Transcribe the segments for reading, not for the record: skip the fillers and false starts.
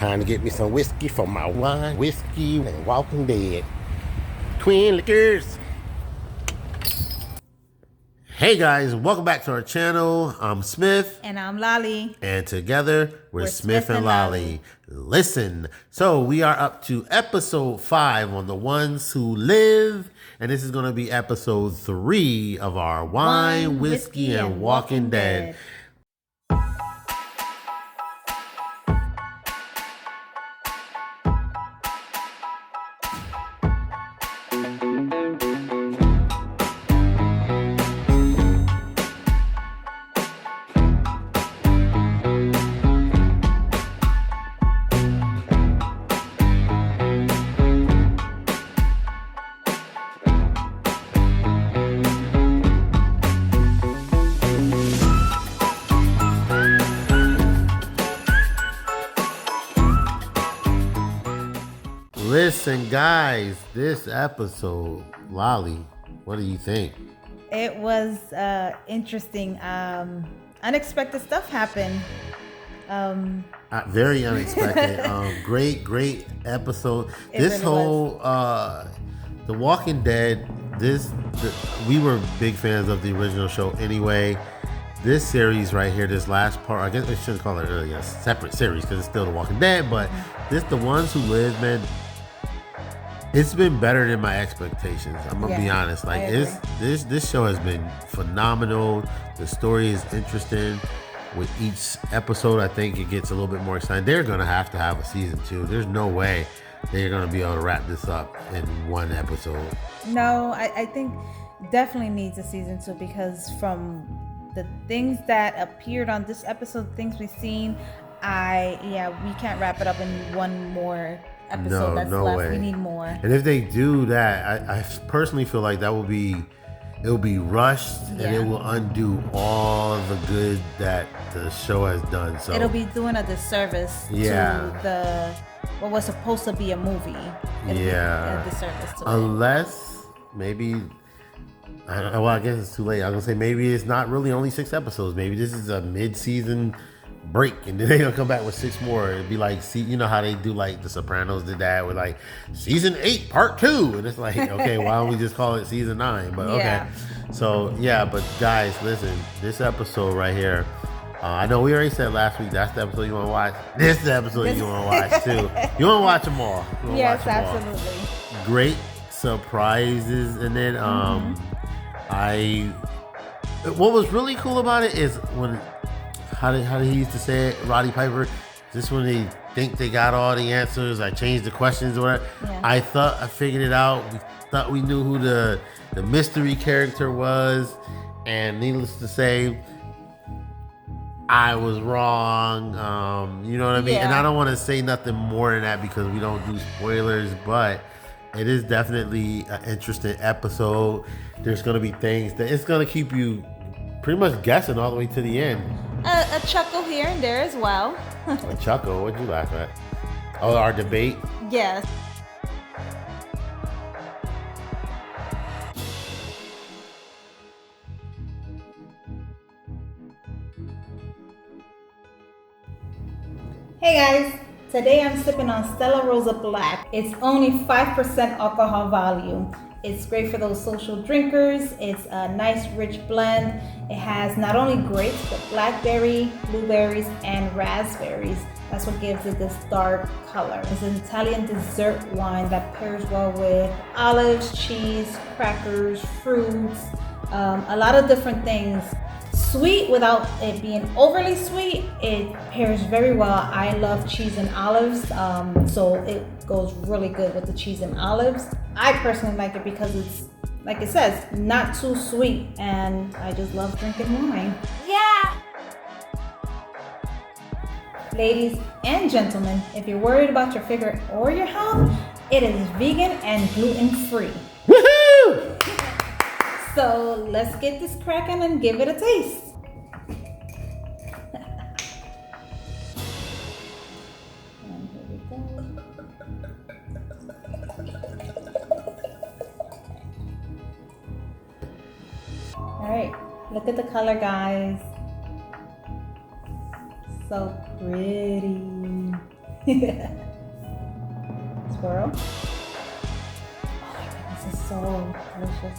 Time to get me some whiskey for my wine, whiskey, and Walking Dead. Twin liquors. Hey guys, welcome back to our channel. I'm Smif. And I'm Laly. And together, we're Smif and Laly. Listen, so we are up to episode 5 on The Ones Who Live. And this is going to be episode 3 of our Wine, Whiskey, and Walking Dead. Listen, guys, this episode, Laly, what do you think? It was interesting. Unexpected stuff happened. Very unexpected. Great episode. This really whole The Walking Dead. We were big fans of the original show anyway. This series right here, this last part, I guess I shouldn't call it really a separate series because it's still The Walking Dead, but this The Ones Who Live, man. It's been better than my expectations. I'm gonna be honest. Like this show has been phenomenal. The story is interesting. With each episode, I think it gets a little bit more exciting. They're gonna have to have a season 2. There's no way they're gonna be able to wrap this up in one episode. No, I think definitely needs a season 2 because from the things that appeared on this episode, things we've seen, we can't wrap it up in one more episode that's left. Way. We need more. And if they do that, I personally feel like it'll be rushed and it will undo all the good that the show has done. So it'll be doing a disservice to what was supposed to be a movie. It'll be a disservice to unless maybe I guess it's too late. I was gonna say maybe it's not really only 6 episodes. Maybe this is a mid-season break and then they're gonna come back with 6 more. It'd be like, see, you know how they do, like The Sopranos did that with like season 8 part 2, and it's like, okay, why don't we just call it season 9? But okay, so but guys, listen, this episode right here, I know we already said last week that's the episode you want to watch. This is the episode you want to watch too. You want to watch them all. Yes, absolutely. Great surprises, and then what was really cool about it is when how did he used to say it, Roddy Piper? Just when they think they got all the answers, I changed the questions or whatever. Yeah. I thought I figured it out. We thought we knew who the mystery character was, and needless to say, I was wrong. You know what I mean? And I don't want to say nothing more than that because we don't do spoilers, but it is definitely an interesting episode. There's going to be things that it's going to keep you pretty much guessing all the way to the end. A chuckle here and there as well. A chuckle? What'd you laugh at? Oh, our debate? Yes. Hey guys, today I'm sipping on Stella Rosa Black. It's only 5% alcohol volume. It's great for those social drinkers. It's a nice rich blend. It has not only grapes, but blackberry, blueberries, and raspberries. That's what gives it this dark color. It's an Italian dessert wine that pairs well with olives, cheese, crackers, fruits, a lot of different things. Sweet without it being overly sweet. It pairs very well. I love cheese and olives, so it goes really good with the cheese and olives. I personally like it because it's, like it says, not too sweet, and I just love drinking wine. Yeah! Ladies and gentlemen, if you're worried about your figure or your health, it is vegan and gluten-free. Woohoo! So let's get this cracking and give it a taste. And here we go. All right, look at the color, guys. So pretty. Swirl. Oh my goodness, this is so delicious.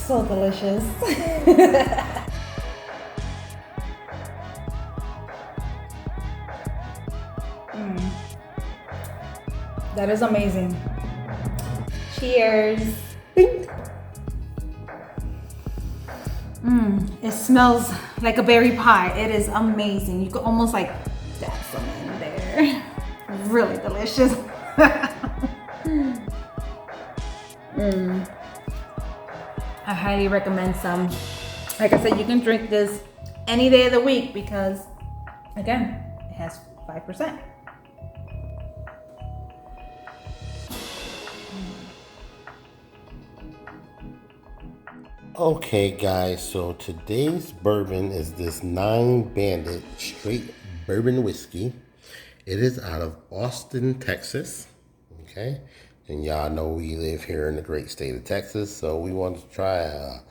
So delicious. That is amazing. Cheers. It smells like a berry pie. It is amazing. You could almost like dab some in there. Really delicious. I highly recommend some. Like I said, you can drink this any day of the week because, again, it has 5%. Okay, guys, so today's bourbon is this Nine Banded straight bourbon whiskey. It is out of Austin, Texas. Okay, and y'all know we live here in the great state of Texas, so we wanted to try a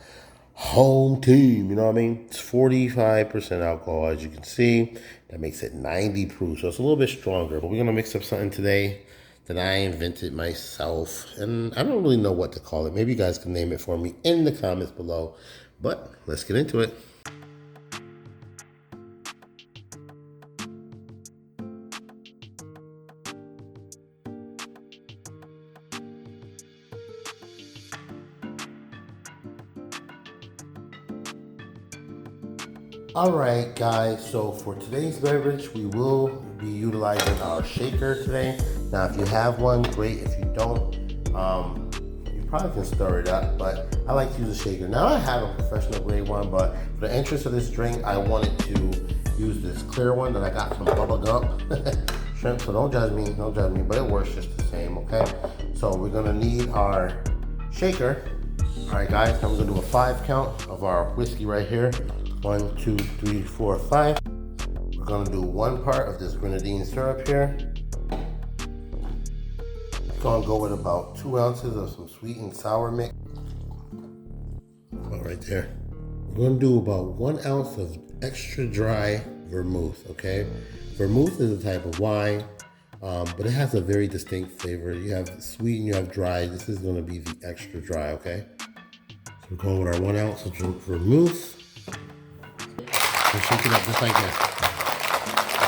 home team, you know what I mean? It's 45% alcohol, as you can see. That makes it 90 proof, so it's a little bit stronger, but we're gonna mix up something today that I invented myself, and I don't really know what to call it. Maybe you guys can name it for me in the comments below, but let's get into it. All right, guys, so for today's beverage, we will be utilizing our shaker today. Now, if you have one, great. If you don't, you probably can stir it up, but I like to use a shaker. Now, I have a professional grade one, but for the interest of this drink, I wanted to use this clear one that I got from Bubba Gump Shrimp, so don't judge me, but it works just the same, okay? So we're gonna need our shaker. All right, guys, now we're gonna do a 5 count of our whiskey right here. 1, 2, 3, 4, 5. We're gonna do 1 part of this grenadine syrup here. Gonna go with about 2 ounces of some sweet and sour mix. About right there. We're gonna do about 1 ounce of extra dry vermouth, okay? Vermouth is a type of wine, but it has a very distinct flavor. You have sweet and you have dry. This is gonna be the extra dry, okay? So we're going with our 1 ounce of vermouth. And shake it up just like that.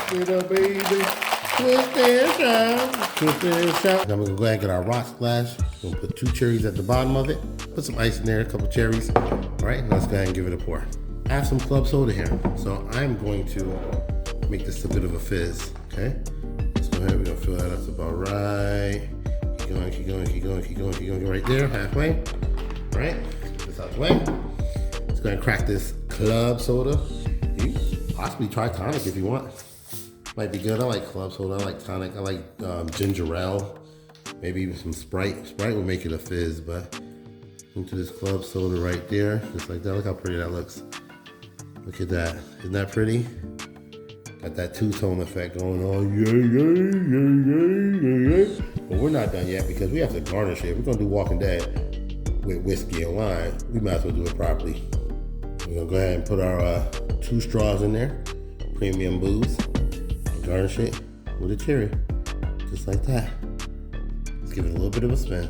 Twist it up, baby. Twist it up. Twist it up. Then we're gonna go ahead and get our rocks glass. We're gonna put 2 cherries at the bottom of it. Put some ice in there, a couple cherries. All right, let's go ahead and give it a pour. I have some club soda here, so I'm going to make this a bit of a fizz. Okay. Let's go ahead. We're gonna fill that up about right. Keep going, keep going, keep going, keep going, keep going. Right there, halfway. All right. This out the way. Let's go ahead and crack this club soda. You possibly try tonic if you want. Might be good. I like club soda. I like tonic. I like ginger ale. Maybe some Sprite. Sprite will make it a fizz, but into this club soda right there, just like that. Look how pretty that looks. Look at that. Isn't that pretty? Got that two-tone effect going on. Yeah. But we're not done yet because we have to garnish it. We're gonna do Walking Dead with whiskey and wine. We might as well do it properly. We're gonna go ahead and put our 2 straws in there, premium booze, and garnish it with a cherry, just like that. Let's give it a little bit of a spin.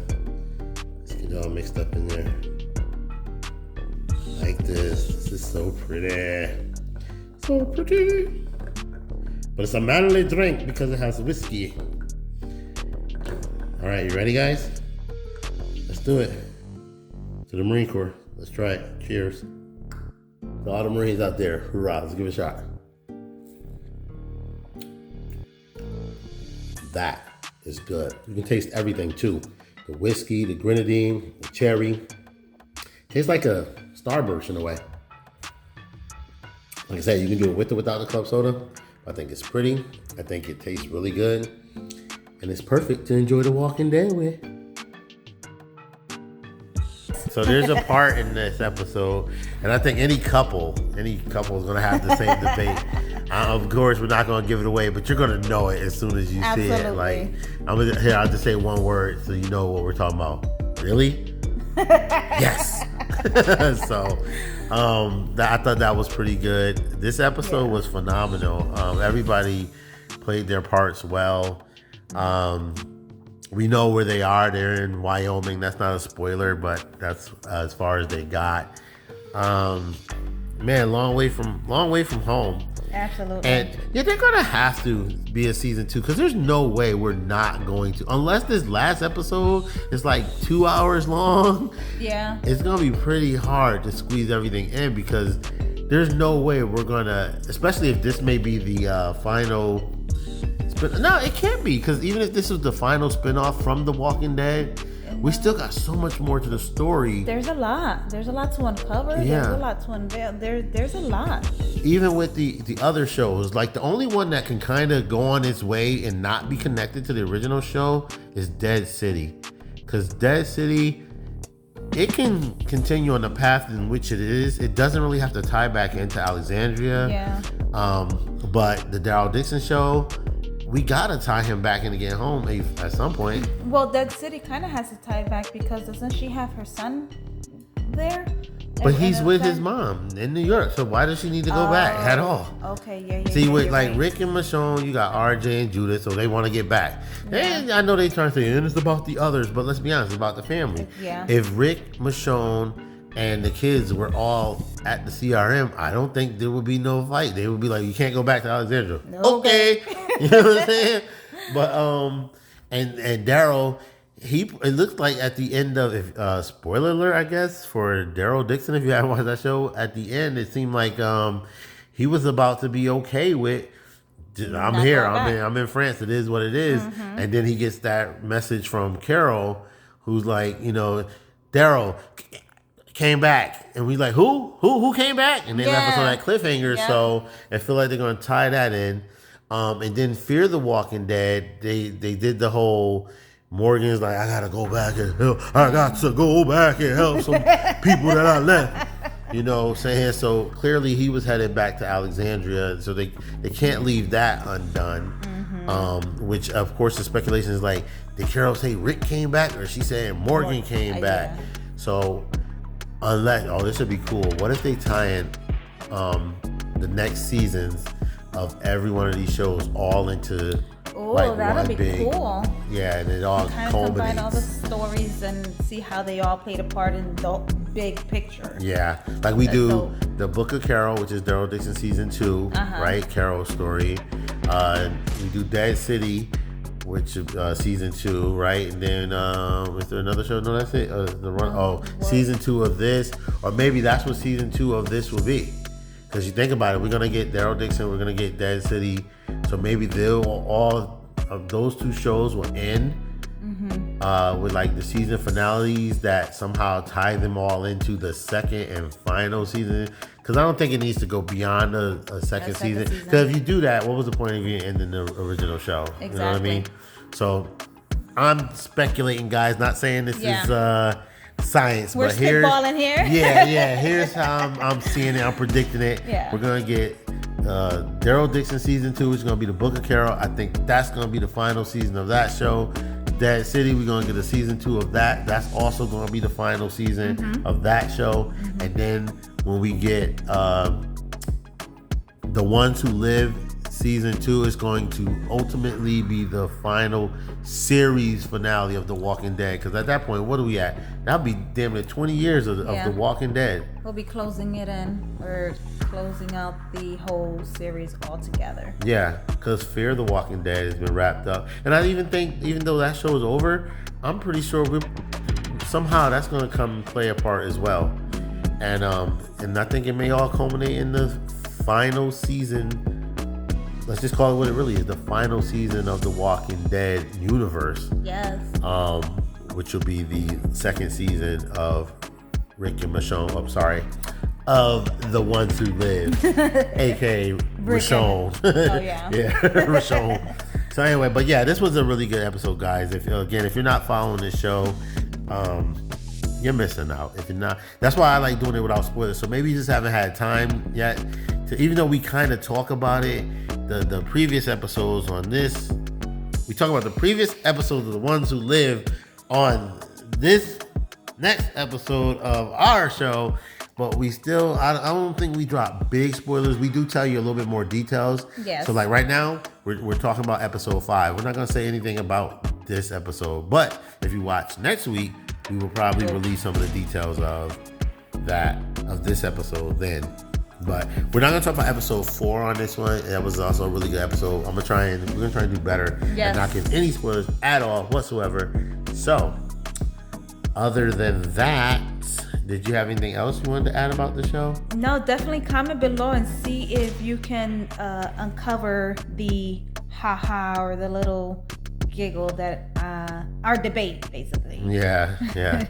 Let's get it all mixed up in there, like this. This is so pretty, so pretty. But it's a manly drink because it has whiskey. All right, you ready, guys? Let's do it. To the Marine Corps, let's try it. Cheers. To all the Marines out there, hoorah, let's give it a shot. That is good. You can taste everything too. The whiskey, the grenadine, the cherry. Tastes like a Starburst in a way. Like I said, you can do it with or without the club soda. I think it's pretty. I think it tastes really good. And it's perfect to enjoy the Walking Dead with. So there's a part in this episode, and I think any couple is gonna have the same debate. Of course, we're not gonna give it away, but you're gonna know it as soon as you see it. Like, I'll just say one word so you know what we're talking about. Really? Yes. So, I thought that was pretty good. This episode was phenomenal. Everybody played their parts well. We know where they are. They're in Wyoming. That's not a spoiler, but that's as far as they got. Man, long way from home. Absolutely. And yeah, they're gonna have to be a season 2 because there's no way we're not going to, unless this last episode is like 2 hours long. Yeah, it's gonna be pretty hard to squeeze everything in because there's no way we're gonna, especially if this may be the final. No, it can't be, because even if this is the final spinoff from The Walking Dead, we still got so much more to the story. There's a lot to uncover. Yeah. There's a lot to unveil. There's a lot. Even with the other shows, like the only one that can kind of go on its way and not be connected to the original show is Dead City. Because Dead City, it can continue on the path in which it is. It doesn't really have to tie back into Alexandria. Yeah. But the Daryl Dixon show, we gotta tie him back in to get home at some point. Well, Dead City kind of has to tie back because doesn't she have her son there? But he's with his mom in New York, so why does she need to go back at all? Okay, yeah. See, with like right. Rick and Michonne, you got RJ and Judith, so they want to get back. Yeah. And I know they trying to say, and it's about the others, but let's be honest, it's about the family. Yeah. If Rick, Michonne, and the kids were all at the CRM, I don't think there would be no fight. They would be like, you can't go back to Alexandria. Okay. You know what I'm saying? But and Daryl, it looked like at the end of spoiler alert, I guess, for Daryl Dixon, if you haven't watched that show, at the end it seemed like he was about to be okay with, I'm here, I'm in France, it is what it is. Mm-hmm. And then he gets that message from Carol, who's like, Daryl came back, and we like, who came back? And then left us on that cliffhanger. Yeah. So I feel like they're gonna tie that in. And then Fear the Walking Dead, they did the whole Morgan's like, I gotta go back and help. I got to go back and help some people that I left. Saying, so clearly he was headed back to Alexandria, so they can't leave that undone. Mm-hmm. Which of course the speculation is like, did Carol say Rick came back, or she saying Morgan came back? Yeah. So unless, this would be cool. What if they tie in the next seasons of every one of these shows all into that'd be big, cool. Yeah, and it all kind of combine all the stories and see how they all played a part in the big picture. Yeah, like we do the Book of Carol, which is Daryl Dixon season 2, right? Carol's story. We do Dead City, which season 2, right? And then is there another show? No, that's it. Season 2 of this, or maybe that's what season 2 of this will be. Because you think about it, we're gonna get Daryl Dixon, we're gonna get Dead City, so maybe all of those 2 shows will end with like the season finales that somehow tie them all into the second and final season. Because I don't think it needs to go beyond a second season. Because if you do that, what was the point of you ending the original show? Exactly. You know what I mean? So I'm speculating, guys. Not saying this is science, we're but here's spitballing here. Here's how I'm seeing it. I'm predicting it. Yeah. We're gonna get Daryl Dixon season 2, which is gonna be the Book of Carol. I think that's gonna be the final season of that show. Dead City, we're gonna get a season 2 of that. That's also gonna be the final season of that show. And then when we get The Ones Who Live season 2, is going to ultimately be the final series finale of The Walking Dead. Because at that point, what are we at? That'll be damn near 20 years of The Walking Dead. We'll be closing it in. We're closing out the whole series altogether. Yeah, because Fear the Walking Dead has been wrapped up. And I even think, even though that show is over, I'm pretty sure somehow that's going to come and play a part as well. And I think it may all culminate in the final season. Let's just call it what it really is, the final season of the Walking Dead universe. Yes. Which will be the second season of Rick and Michonne. Of The Ones Who Live, aka Michonne. Oh yeah. Yeah, Michonne. So anyway, but yeah, this was a really good episode, guys. If you're not following this show, you're missing out. If you're not, that's why I like doing it without spoilers. So maybe you just haven't had time yet to, even though we kind of talk about it, the previous episodes on this, we talk about the previous episodes of The Ones Who Live on this next episode of our show. but we still, I don't think we drop big spoilers. We do tell you a little bit more details. Yes. So like right now, we're talking about episode 5. We're not going to say anything about this episode, but if you watch next week, we will probably release some of the details of this episode then. But we're not gonna talk about episode 4 on this one. That was also a really good episode. we're gonna try and do better and not give any spoilers at all whatsoever. So, other than that, did you have anything else you wanted to add about the show? No, definitely comment below and see if you can uncover the haha or the little giggle that our debate basically. Yeah.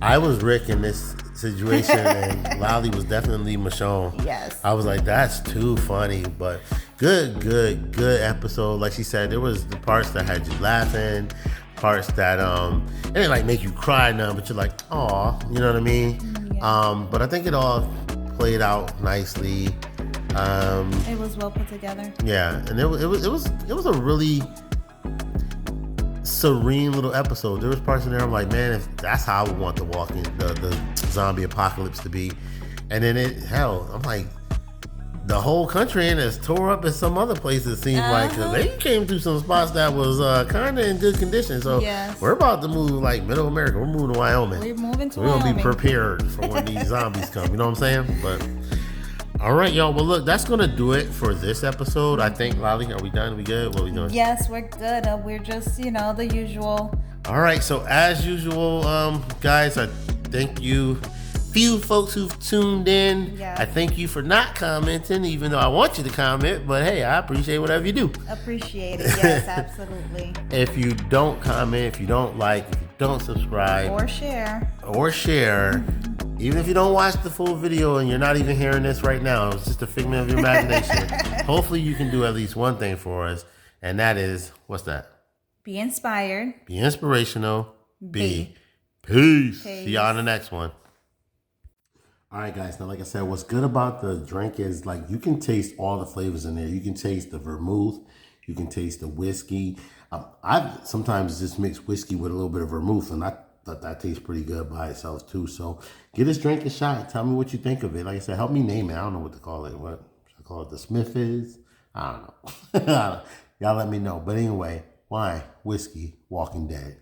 I was Rick in this situation, and Laly was definitely Michonne. Yes. I was like, that's too funny, but good episode. Like she said, there was the parts that had you laughing, parts that it didn't like make you cry now, but you're like, aw, you know what I mean? Yeah. But I think it all played out nicely. It was well put together. Yeah, and it was a really serene little episode. There was parts in there I'm like, man, if that's how I would want the zombie apocalypse to be. And then I'm like, the whole country ain't as tore up as some other places seems like, because they came through some spots that was kind of in good condition. So we're about to move like middle America. We're moving to Wyoming. We're moving to Wyoming. We're gonna be prepared for when these zombies come. You know what I'm saying? But all right, y'all. Well, look, that's going to do it for this episode. I think, Laly, are we done? We good? What are we doing? Yes, we're good. We're just, the usual. All right. So, as usual, guys, I thank you. Few folks who've tuned in. Yeah. I thank you for not commenting, even though I want you to comment. But, hey, I appreciate whatever you do. Appreciate it. Yes, absolutely. If you don't comment, if you don't like, if you don't subscribe. Or share. Even if you don't watch the full video and you're not even hearing this right now, it's just a figment of your imagination. Hopefully you can do at least one thing for us, and that is, what's that? Be inspired. Be inspirational. Be. Peace. See y'all on the next one. All right, guys. Now, like I said, what's good about the drink is, like, you can taste all the flavors in there. You can taste the vermouth. You can taste the whiskey. I sometimes just mix whiskey with a little bit of vermouth, and I thought that tastes pretty good by itself too. So give this drink a shot. Tell me what you think of it. Like I said, help me name it. I don't know what to call it. What should I call it? The Smif is? I don't know. Y'all let me know. But anyway, wine, whiskey, Walking Dead.